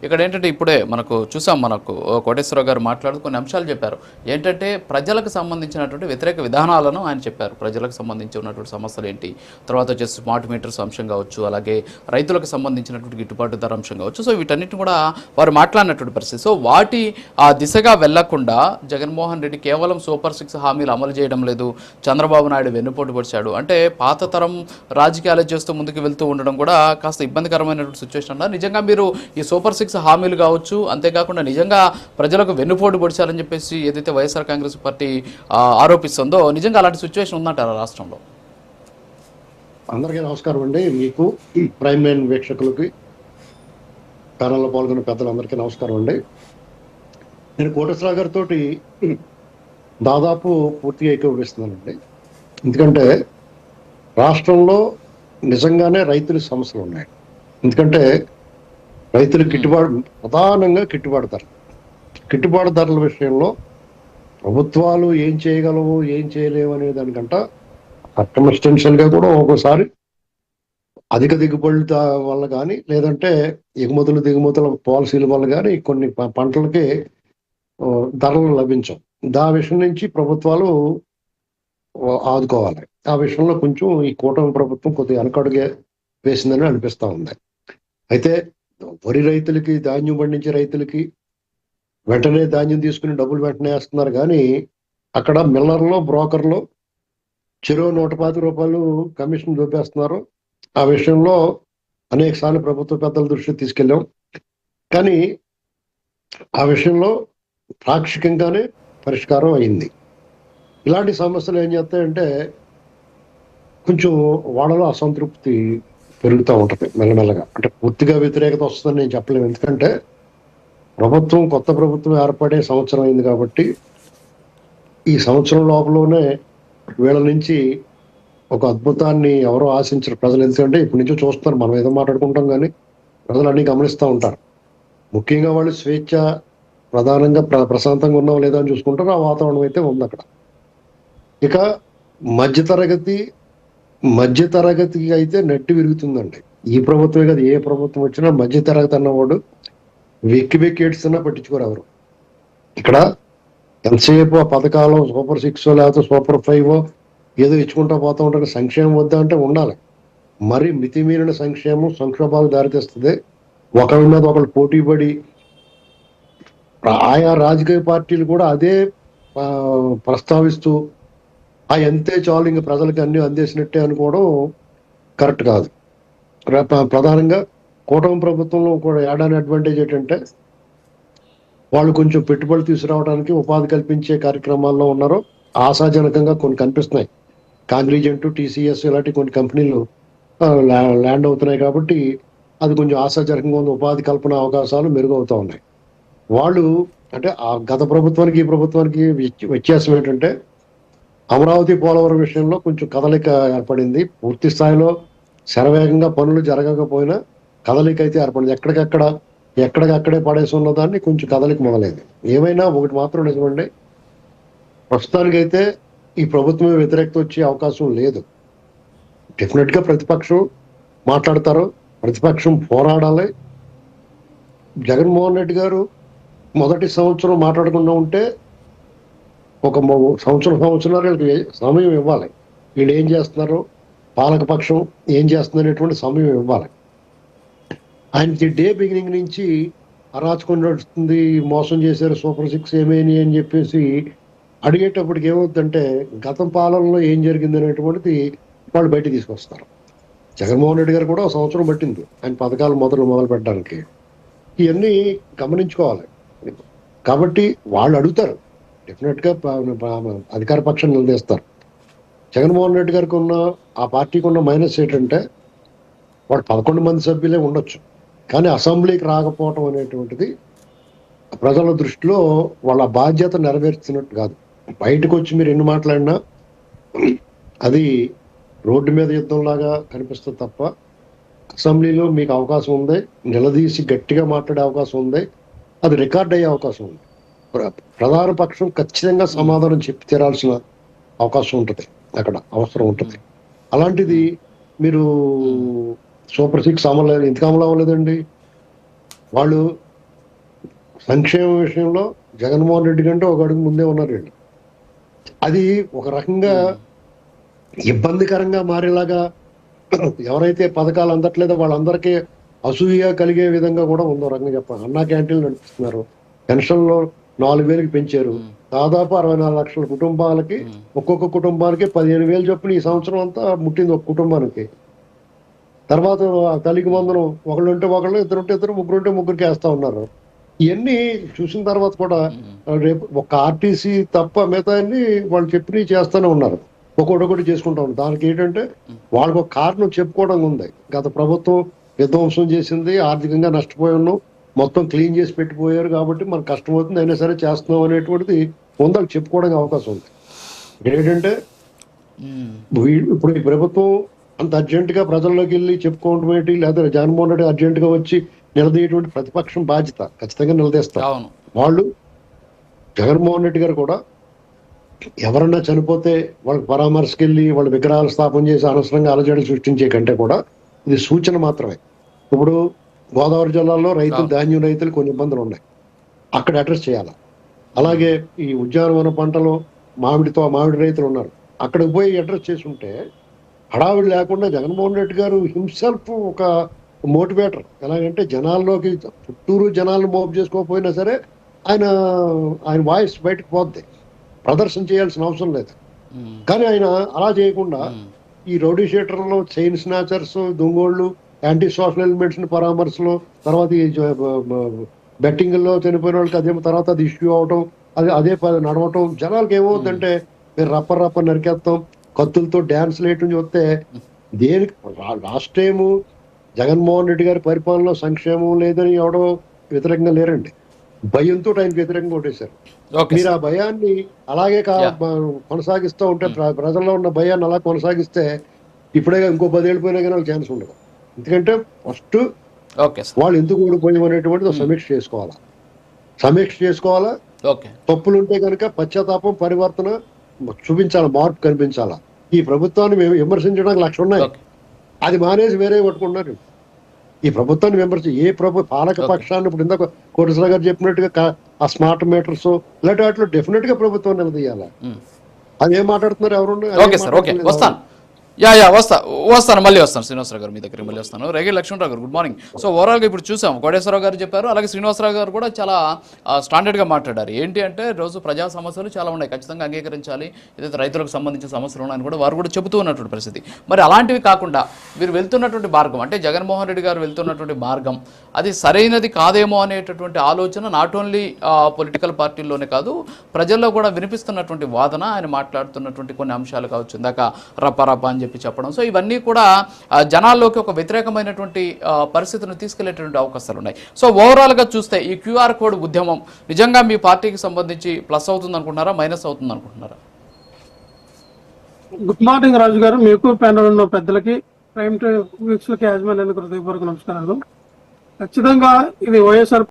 ఇక్కడ ఏంటంటే ఇప్పుడే మనకు చూసాం, మనకు కోటేశ్వరరావు గారు మాట్లాడుతూ కొన్ని అంశాలు చెప్పారు. ఏంటంటే ప్రజలకు సంబంధించినటువంటి వ్యతిరేక విధానాలను ఆయన చెప్పారు. ప్రజలకు సంబంధించి ఉన్నటువంటి సమస్యలు ఏంటి, తర్వాత వచ్చేసి స్మార్ట్ మీటర్స్ అంశం కావచ్చు, అలాగే రైతులకు సంబంధించినటువంటి గిట్టుబాటు ధర అంశం కావచ్చు. సో వీటన్నిటిని కూడా వారు మాట్లాడినటువంటి పరిస్థితి. సో వాటి ఆ దిశగా వెళ్లకుండా జగన్మోహన్ రెడ్డి కేవలం సూపర్ 6 హామీలు అమలు చేయడం లేదు, చంద్రబాబు నాయుడు వెన్నుపోటు పొడిచాడు అంటే పాత తరం రాజకీయాలు చేస్తూ ముందుకు వెళ్తూ ఉండడం కూడా కాస్త ఇబ్బందికరమైనటువంటి సిచ్యువేషన్ అన్నారు. నిజంగా మీరు ఈ సూపర్ 6 హామీలు కావచ్చు, అంతేకాకుండా నిజంగా ప్రజలకు వెన్నుపోటు పొడిచారని చెప్పేసి ఏదైతే వైఎస్ఆర్ కాంగ్రెస్ పార్టీ ఆరోపిస్తుందో, నిజంగా అలాంటి సిచ్యువేషన్ ఉందంటారా రాష్ట్రంలో? అందరికీ నమస్కారం అండి. మీకు ప్రైమ్ లైన్ వీక్షకులకి, ప్యానల్లో పాల్గొన్న పెద్దలందరికీ నమస్కారం అండి. నేను కోటేశ్వరరావు గారితో దాదాపు పూర్తిగా ఏకీభవిస్తున్నానండి. ఎందుకంటే రాష్ట్రంలో నిజంగానే రైతుల సమస్యలు ఉన్నాయి. ఎందుకంటే రైతులు ప్రధానంగా గిట్టుబాటు ధరల విషయంలో ప్రభుత్వాలు ఏం చేయగలవు ఏం చేయలేవు అనే దానికంట సర్కమ్స్టెన్షియల్ గా కూడా ఒక్కోసారి అధిక దిగుబడుల వల్ల కానీ, లేదంటే దిగుమతుల పాలసీల వల్ల కానీ కొన్ని పంటలకి ధరలు లభించవు. దా విషయం నుంచి ప్రభుత్వాలు ఆదుకోవాలి. ఆ విషయంలో కొంచెం ఈ కూటమి ప్రభుత్వం కొద్దిగా వెనకడుగే వేసిందని అనిపిస్తా ఉంది. అయితే వరి రైతులకి, ధాన్యం పండించే రైతులకి వెంటనే ధాన్యం తీసుకుని డబ్బులు వెంటనే వేస్తున్నారు. కానీ అక్కడ మిల్లర్లో, బ్రోకర్లో చెరువు 125 రూపాయలు కమిషన్ చూపేస్తున్నారు. ఆ విషయంలో అనేక సార్లు ప్రభుత్వ పెద్దల దృష్టికి తీసుకెళ్ళాం. కానీ ఆ విషయంలో పాక్షికంగానే పరిష్కారం అయింది. ఇలాంటి సమస్యలు ఏం చేస్తాయంటే కొంచెం వాళ్ళలో అసంతృప్తి పెరుగుతూ ఉంటుంది మెల్లమెల్లగా. అంటే పూర్తిగా వ్యతిరేకత వస్తుందని నేను చెప్పలేము. ఎందుకంటే కొత్త ప్రభుత్వం ఏర్పడే సంవత్సరం అయింది కాబట్టి ఈ సంవత్సరం లోపలనే వీళ్ళ నుంచి ఒక అద్భుతాన్ని ఎవరో ఆశించరు ప్రజలు. ఎందుకంటే ఇప్పటి నుంచో చూస్తున్నారు, మనం ఏదో మాట్లాడుకుంటాం కానీ ప్రజలు అన్ని గమనిస్తూ ఉంటారు. ముఖ్యంగా వాళ్ళు స్వేచ్ఛ, ప్రధానంగా ప్రశాంతంగా ఉన్నాం లేదా అని చూసుకుంటారు. ఆ వాతావరణం అయితే ఉంది అక్కడ. ఇక మధ్యతరగతికి అయితే నెట్టి విరుగుతుందండి. ఈ ప్రభుత్వమే కదా, ఏ ప్రభుత్వం వచ్చినా మధ్యతరగతి అన్నవాడు వెక్కి ఏడ్చుతున్నా పట్టించుకోరు ఎవరు. ఇక్కడ ఎంతసేపు ఆ పథకాలు సూపర్ 6 లేకపోతే సూపర్ 5 ఏదో ఇచ్చుకుంటా పోతూ ఉంటారు. సంక్షేమం వద్దా అంటే ఉండాలి. మరి మితిమీరిన సంక్షోభాలకు దారితీస్తుంది. ఒకరి మీద ఒకరు పోటీ పడి ఆయా రాజకీయ పార్టీలు కూడా అదే ప్రస్తావిస్తూ ఎంతే చాలు ఇంక ప్రజలకు అన్ని అందేసినట్టే అనుకోవడం కరెక్ట్ కాదు. ప్రధానంగా కూటమి ప్రభుత్వంలో కూడా ఏడాది అడ్వాంటేజ్ ఏంటంటే వాళ్ళు కొంచెం పెట్టుబడులు తీసుకురావడానికి, ఉపాధి కల్పించే కార్యక్రమాల్లో ఉన్నారు. ఆశాజనకంగా కొన్ని కనిపిస్తున్నాయి. కాంగ్రీజెంట్, TCS ఇలాంటి కొన్ని కంపెనీలు ల్యాండ్ అవుతున్నాయి కాబట్టి అది కొంచెం ఆశాజనకంగా ఉంది. ఉపాధి కల్పన అవకాశాలు మెరుగవుతూ ఉన్నాయి. వాళ్ళు అంటే ఆ గత ప్రభుత్వానికి ఈ ప్రభుత్వానికి వ్యత్యాసం ఏంటంటే అమరావతి, పోలవరం విషయంలో కొంచెం కదలిక ఏర్పడింది. పూర్తి స్థాయిలో శరవేగంగా పనులు జరగకపోయినా కదలిక అయితే ఏర్పడింది. ఎక్కడికక్కడే పడేసి ఉన్న దాన్ని కొంచెం కదలిక మొదలైంది. ఏమైనా ఒకటి మాత్రం నిజమండి, ప్రస్తుతానికైతే ఈ ప్రభుత్వం వ్యతిరేకత వచ్చే అవకాశం లేదు. డెఫినెట్ గా ప్రతిపక్షం మాట్లాడతారు, ప్రతిపక్షం పోరాడాలి. జగన్మోహన్ రెడ్డి గారు మొదటి సంవత్సరం మాట్లాడకుండా ఉంటే ఒక సంవత్సరం వీళ్ళకి సమయం ఇవ్వాలి. వీళ్ళు ఏం చేస్తున్నారు, పాలకపక్షం ఏం చేస్తుంది అనేటువంటి సమయం ఇవ్వాలి. ఆయనకి డే బిగినింగ్ నుంచి అరాచకం నడుస్తుంది, మోసం చేశారు, సూపర్ 6 ఏమేని అని చెప్పేసి అడిగేటప్పటికి ఏమవుతుందంటే గతం పాలనలో ఏం జరిగింది అనేటువంటిది వాళ్ళు బయట తీసుకొస్తారు. జగన్మోహన్ రెడ్డి గారు కూడా ఒక సంవత్సరం పట్టింది ఆయన పథకాలు మొదలు పెట్టడానికి. ఇవన్నీ గమనించుకోవాలి. కాబట్టి వాళ్ళు అడుగుతారు, డెఫినెట్ గా అధికార పక్షం నిలదీస్తారు. జగన్మోహన్ రెడ్డి గారికి ఉన్న, ఆ పార్టీకి ఉన్న మైనస్ ఏంటంటే వాడు 11 మంది సభ్యులే ఉండొచ్చు, కానీ అసెంబ్లీకి రాకపోవటం అనేటువంటిది ప్రజల దృష్టిలో వాళ్ళ బాధ్యత నెరవేర్చినట్టు కాదు. బయటకు వచ్చి మీరు ఎన్ని మాట్లాడినా అది రోడ్డు మీద యుద్ధంలాగా కనిపిస్తుంది తప్ప అసెంబ్లీలో మీకు అవకాశం ఉంది, నిలదీసి గట్టిగా మాట్లాడే అవకాశం ఉంది, అది రికార్డ్ అయ్యే అవకాశం ఉంది. ప్రధాన పక్షం ఖచ్చితంగా సమాధానం చెప్పి తీరాల్సిన అవకాశం ఉంటుంది, అక్కడ అవసరం ఉంటుంది. అలాంటిది మీరు సూపర్ 6 ఎందుకు అమలు అవ్వలేదండి? వాళ్ళు సంక్షేమ విషయంలో జగన్మోహన్ రెడ్డి కంటే ఒక అడుగు ముందే ఉన్నారు వీళ్ళు. అది ఒక రకంగా ఇబ్బందికరంగా మారేలాగా ఎవరైతే పథకాలు అందట్లేదో వాళ్ళందరికీ అసూయ కలిగే విధంగా కూడా ఉందో రకంగా చెప్పాలి. అన్నా క్యాంటీన్లు నడిపిస్తున్నారు, పెన్షన్లో 4,000కి పెంచారు, దాదాపు 64 లక్షల కుటుంబాలకి ఒక్కొక్క కుటుంబానికి 15,000 చొప్పున ఈ సంవత్సరం అంతా ముట్టింది ఒక కుటుంబానికి. తర్వాత తల్లికి వందనం ఒకళ్ళుంటే ఒకళ్ళు, ఇద్దరుంటే ఇద్దరు, ముగ్గురుంటే ముగ్గురికి వేస్తా ఉన్నారు. ఇవన్నీ చూసిన తర్వాత కూడా రేపు ఒక ఆర్టీసీ తప్ప మిగతా అన్ని వాళ్ళు చెప్పినవి చేస్తూనే ఉన్నారు, ఒక్కొక్కటి చేసుకుంటా ఉన్నారు. దానికి ఏంటంటే వాళ్ళకు ఒక కారణం చెప్పుకోవడం ఉంది. గత ప్రభుత్వం విధ్వంసం చేసింది, ఆర్థికంగా నష్టపోయి ఉన్నాం, మొత్తం క్లీన్ చేసి పెట్టిపోయారు కాబట్టి మనకు కష్టమవుతుంది, అయినా సరే చేస్తున్నాం అనేటువంటిది ముందరకు చెప్పుకోవడానికి అవకాశం ఉంది. ఏంటంటే ఇప్పుడు ఈ ప్రభుత్వం అంత అర్జెంటుగా ప్రజల్లోకి వెళ్ళి చెప్పుకోవడం ఏంటి, లేదా జగన్మోహన్ రెడ్డి అర్జెంటుగా వచ్చి నిలదీయటువంటి ప్రతిపక్షం బాధ్యత ఖచ్చితంగా నిలదీస్తారు వాళ్ళు. జగన్మోహన్ రెడ్డి గారు కూడా ఎవరన్నా చనిపోతే వాళ్ళకి పరామర్శకి వెళ్ళి వాళ్ళ విగ్రహాలు స్థాపన చేసి అనవసరంగా అలజడి సృష్టించే కంటే కూడా ఇది సూచన మాత్రమే. ఇప్పుడు గోదావరి జిల్లాలో రైతులు, ధాన్యం రైతులు కొన్ని ఇబ్బందులు ఉన్నాయి, అక్కడ అడ్రస్ చేయాలి. అలాగే ఈ ఉద్యానవన పంటలో మామిడి రైతులు ఉన్నారు, అక్కడికి పోయి అడ్రస్ చేసి ఉంటే హడావిడి లేకుండా జగన్మోహన్ రెడ్డి గారు హిమ్సెల్ఫ్ ఒక మోటివేటర్. ఎలాగంటే జనాల్లోకి చుట్టూరు జనాలను మోపు చేసుకోకపోయినా సరే ఆయన వాయిస్ బయటకు పోద్ది, ప్రదర్శన చేయాల్సిన అవసరం లేదు. కానీ ఆయన అలా చేయకుండా ఈ రౌడీ షీటర్లు, చైన్ స్నాచర్స్, దొంగోళ్ళు, యాంటీ సోషల్ ఎలిమెంట్స్ ని పరామర్శలు, తర్వాత ఈ బెట్టింగ్లో చనిపోయిన వాళ్ళకి అదే తర్వాత అది ఇష్యూ అవటం, అదే నడవటం. జనాలకు ఏమవుతుందంటే మీరు రప్ప నరికేస్తాం, కత్తులతో డ్యాన్స్ లేయటం చూస్తే దేనికి. లాస్ట్ టైము జగన్మోహన్ రెడ్డి గారి పరిపాలనలో సంక్షేమం లేదని ఎవడో వ్యతిరేకంగా లేరండి, భయంతో ఆయనకు వ్యతిరేకంగా కొట్టేశారు. మీరు ఆ భయాన్ని అలాగే కొనసాగిస్తూ ఉంటే, ప్రజల్లో ఉన్న భయాన్ని అలా కొనసాగిస్తే ఇప్పుడే ఇంకో 10 ఏళ్ళు పోయినా కానీ వాళ్ళకి ఛాన్స్ ఉండదు. ఎందుకంటే ఫస్ట్ వాళ్ళు ఎందుకు ఓడిపోయాం అనేటువంటిది సమీక్ష చేసుకోవాలా. తప్పులు ఉంటే కనుక పశ్చాత్తాపం, పరివర్తన చూపించాలా, మార్పు కనిపించాలా. ఈ ప్రభుత్వాన్ని విమర్శించడానికి లక్ష ఉన్నాయి, అది మానేసి వేరే పట్టుకుంటున్నారు. ఈ ప్రభుత్వాన్ని పాలక పక్షాన్ని ఇప్పుడు ఇందాక కోటేశ్వర గారు చెప్పినట్టుగా ఆ స్మార్ట్ మీటర్స్ ఇలాంటి వాటిలో డెఫినెట్ గా ప్రభుత్వం నిలదీయాలి. అది ఏం మాట్లాడుతున్నారు ఎవరు? వస్తాను మళ్ళీ వస్తాను శ్రీనివాసరావు గారు మీ దగ్గర మళ్ళీ వస్తాను. రేగే లక్ష్మణరావు గారు గుడ్ మార్నింగ్. సో ఓవరాల్గా ఇప్పుడు చూసాం కోటేశ్వరరావు గారు చెప్పారు, అలాగే శ్రీనివాసరావు గారు కూడా చాలా స్టాండర్డ్గా మాట్లాడారు. ఏంటి అంటే రోజు ప్రజా సమస్యలు చాలా ఉన్నాయి, ఖచ్చితంగా అంగీకరించాలి, ఏదైతే రైతులకు సంబంధించిన సమస్యలు ఉన్నాయని కూడా వారు కూడా చెబుతూ ఉన్నటువంటి పరిస్థితి. మరి అలాంటివి కాకుండా మీరు వెళ్తున్నటువంటి మార్గం, అంటే జగన్మోహన్ రెడ్డి గారు వెళ్తున్నటువంటి మార్గం అది సరైనది కాదేమో అనేటటువంటి ఆలోచన నాట్ ఓన్లీ పొలిటికల్ పార్టీల్లోనే కాదు, ప్రజల్లో కూడా వినిపిస్తున్నటువంటి వాదన, ఆయన మాట్లాడుతున్నటువంటి కొన్ని అంశాలు కావచ్చు, ఇందాక రప్ప అని చెప్పడం. సో ఇవన్నీ కూడా జనాల్లోకి ఒక వ్యతిరేకమైనటువంటి పరిస్థితిని తీసుకెళ్లేటువంటి అవకాశాలు ఉన్నాయి. సో ఓవరాల్గా చూస్తే ఈ QR కోడ్ ఉద్యమం నిజంగా మీ పార్టీకి సంబంధించి ప్లస్ అవుతుంది అనుకుంటున్నారా, మైనస్ అవుతుంది అనుకుంటున్నారా? గుడ్ మార్నింగ్ రాజు గారు, మీకు ప్యానల్ ఉన్న పెద్దలకి, ప్రైమ్ వీక్షకులకి, యాజమాన్యానికి హృదయపూర్వక నమస్కారాలు. ఖచ్చితంగా ఇది వైఎస్ఆర్